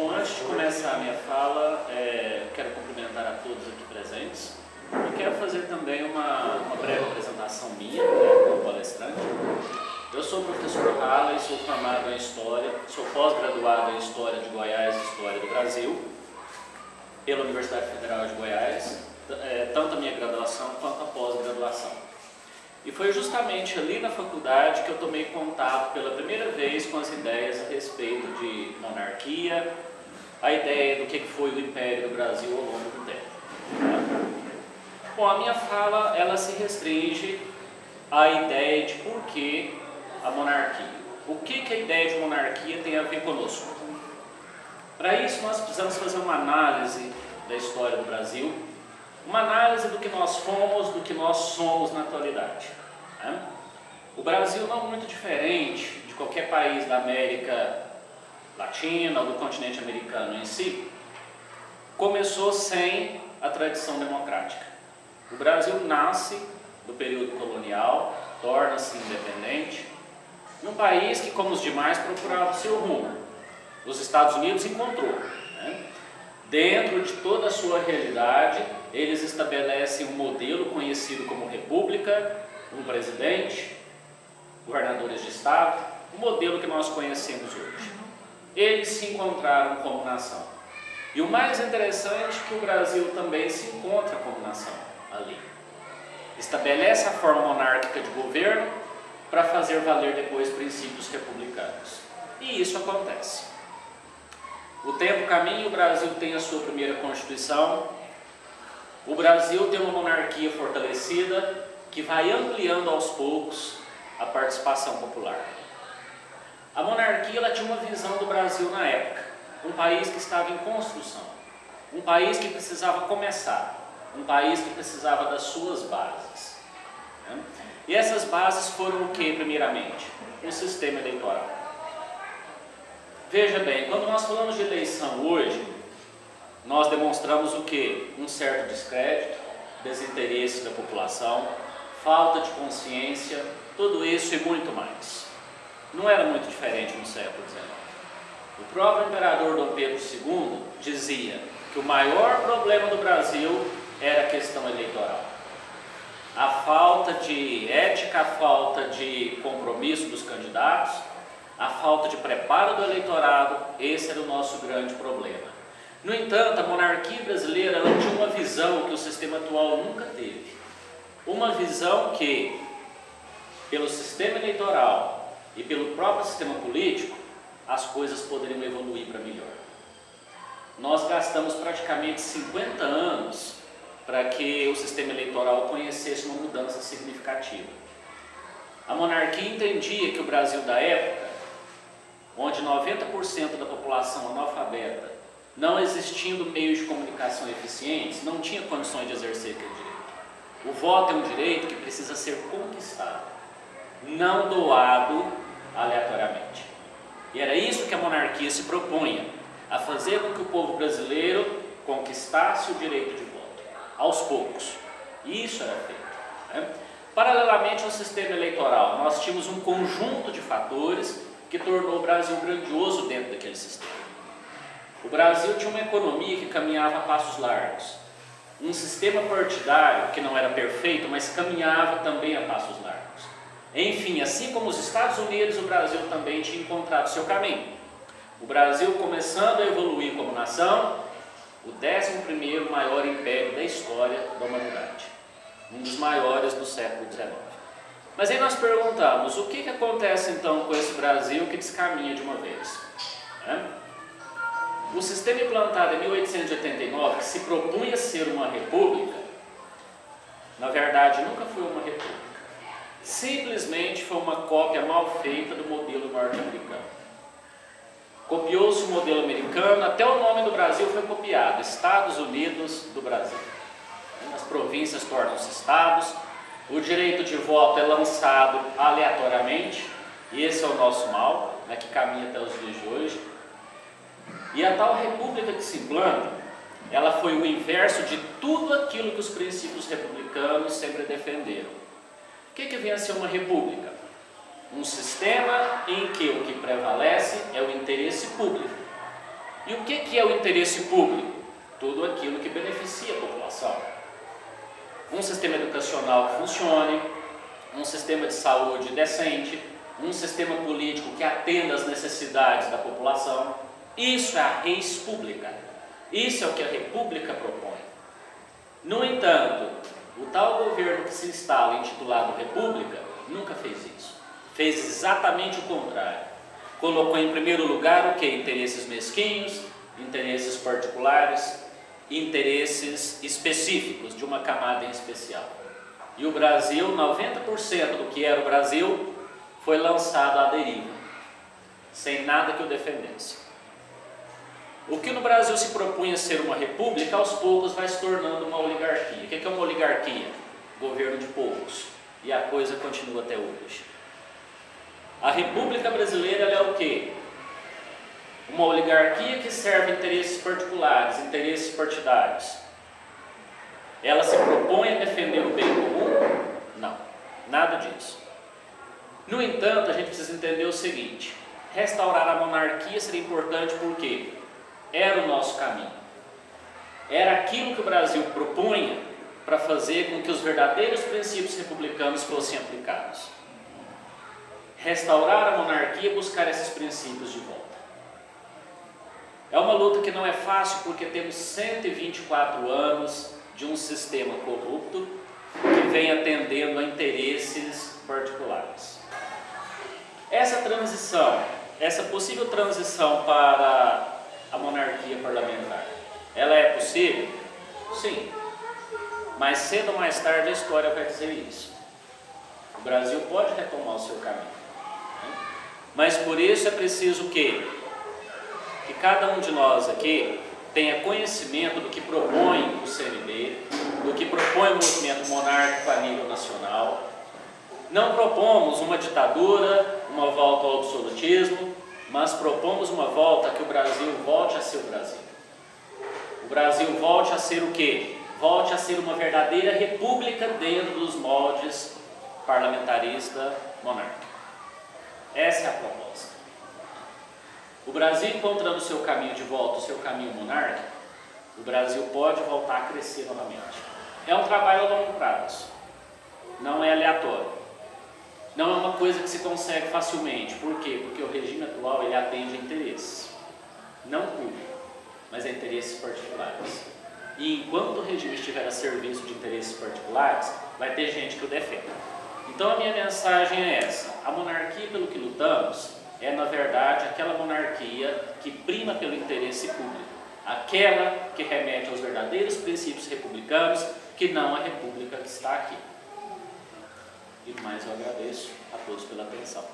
Bom, antes de começar a minha fala, quero cumprimentar a todos aqui presentes e quero fazer também uma breve apresentação minha, como palestrante. Eu sou o professor Halley, sou formado em História, sou pós-graduado em História de Goiás e História do Brasil pela Universidade Federal de Goiás, tanto a minha graduação quanto a pós-graduação. E foi justamente ali na faculdade que eu tomei contato pela primeira vez com as ideias a respeito de monarquia, a ideia do que foi o Império do Brasil ao longo do tempo. Bom, a minha fala ela se restringe à ideia de por que a monarquia. O que a ideia de monarquia tem a ver conosco? Para isso nós precisamos fazer uma análise da história do Brasil, uma análise do que nós fomos, do que nós somos na atualidade. O Brasil não é muito diferente de qualquer país da América Latina ou do continente americano em si, começou sem a tradição democrática. O Brasil nasce do período colonial, torna-se independente, num país que, como os demais, procurava o seu rumo. Os Estados Unidos encontrou. Dentro de toda a sua realidade, eles estabelecem um modelo conhecido como república, um presidente, governadores de estado, o modelo que nós conhecemos hoje. Eles se encontraram como nação. E o mais interessante é que o Brasil também se encontra como nação ali. Estabelece a forma monárquica de governo para fazer valer depois princípios republicanos. E isso acontece. O tempo caminha e o Brasil tem a sua primeira Constituição. O Brasil tem uma monarquia fortalecida que vai ampliando aos poucos a participação popular. A monarquia ela tinha uma visão do Brasil na época, um país que estava em construção, um país que precisava começar, um país que precisava das suas bases. E essas bases foram o que, primeiramente? Um sistema eleitoral. Veja bem, quando nós falamos de eleição hoje, nós demonstramos o que? Um certo descrédito, desinteresse da população, falta de consciência, tudo isso e muito mais. Não era muito diferente no século XIX. O próprio imperador Dom Pedro II dizia que o maior problema do Brasil era a questão eleitoral. A falta de ética, a falta de compromisso dos candidatos, a falta de preparo do eleitorado, esse era o nosso grande problema. No entanto, a monarquia brasileira ela tinha uma visão que o sistema atual nunca teve. Uma visão que, pelo sistema eleitoral e pelo próprio sistema político, as coisas poderiam evoluir para melhor. Nós gastamos praticamente 50 anos para que o sistema eleitoral conhecesse uma mudança significativa. A monarquia entendia que o Brasil da época, onde 90% da população analfabeta, não existindo meios de comunicação eficientes, não tinha condições de exercer aquele direito. O voto é um direito que precisa ser conquistado, não doado aleatoriamente. E era isso que a monarquia se propunha, a fazer com que o povo brasileiro conquistasse o direito de voto, aos poucos. E isso era feito. Paralelamente ao sistema eleitoral, nós tínhamos um conjunto de fatores que tornou o Brasil grandioso dentro daquele sistema. O Brasil tinha uma economia que caminhava a passos largos, um sistema partidário que não era perfeito, mas caminhava também a passos largos. Enfim, assim como os Estados Unidos, o Brasil também tinha encontrado seu caminho. O Brasil começando a evoluir como nação, o 11º maior império da história da humanidade, um dos maiores do século XIX. Mas aí nós perguntamos, o que acontece então com esse Brasil que descaminha de uma vez? O sistema implantado em 1889, que se propunha ser uma república, na verdade nunca foi uma república. Simplesmente foi uma cópia mal feita do modelo norte-americano. Copiou-se o modelo americano, até o nome do Brasil foi copiado, Estados Unidos do Brasil. As províncias tornam-se estados, o direito de voto é lançado aleatoriamente, e esse é o nosso mal, que caminha até os dias de hoje. E a tal república que se implanta, ela foi o inverso de tudo aquilo que os princípios republicanos sempre defenderam. O que vem a ser uma república? Um sistema em que o que prevalece é o interesse público. E o que é o interesse público? Tudo aquilo que beneficia a população. Um sistema educacional que funcione, um sistema de saúde decente, um sistema político que atenda às necessidades da população. Isso é a res pública. Isso é o que a República propõe. No entanto, o tal governo que se instala intitulado República nunca fez isso. Fez exatamente o contrário. Colocou em primeiro lugar o que? Interesses mesquinhos, interesses particulares, interesses específicos de uma camada em especial. E o Brasil, 90% do que era o Brasil, foi lançado à deriva, sem nada que o defendesse. O que no Brasil se propunha ser uma república, aos poucos vai se tornando uma oligarquia. O que é uma oligarquia? Governo de poucos. E a coisa continua até hoje. A República Brasileira ela é o quê? Uma oligarquia que serve interesses particulares, interesses partidários. Ela se propõe a defender o bem comum? Não, nada disso. No entanto, a gente precisa entender o seguinte: restaurar a monarquia seria importante porque era o nosso caminho. Era aquilo que o Brasil propunha para fazer com que os verdadeiros princípios republicanos fossem aplicados. Restaurar a monarquia e buscar esses princípios de volta. É uma luta que não é fácil porque temos 124 anos de um sistema corrupto que vem atendendo a interesses particulares. Essa transição, essa possível transição para a monarquia parlamentar, ela é possível? Sim. Mais cedo ou mais tarde a história vai dizer isso. O Brasil pode retomar o seu caminho. Mas por isso é preciso que cada um de nós aqui tenha conhecimento do que propõe o CNB, do que propõe o movimento monárquico a nível nacional. Não propomos uma ditadura, uma volta ao absolutismo, mas propomos uma volta que o Brasil volte a ser o Brasil. O Brasil volte a ser o quê? Volte a ser uma verdadeira república dentro dos moldes parlamentarista monárquico. Essa é a proposta. O Brasil encontrando o seu caminho de volta, o seu caminho monárquico, o Brasil pode voltar a crescer novamente. É um trabalho a longo prazo, não é aleatório. Não é uma coisa que se consegue facilmente. Por quê? Porque o regime atual ele atende a interesses, não público, mas a interesses particulares. E enquanto o regime estiver a serviço de interesses particulares, vai ter gente que o defenda. Então a minha mensagem é essa: a monarquia pelo que lutamos é, na verdade, aquela monarquia que prima pelo interesse público, aquela que remete aos verdadeiros princípios republicanos, que não a república que está aqui. E mais eu agradeço a todos pela atenção.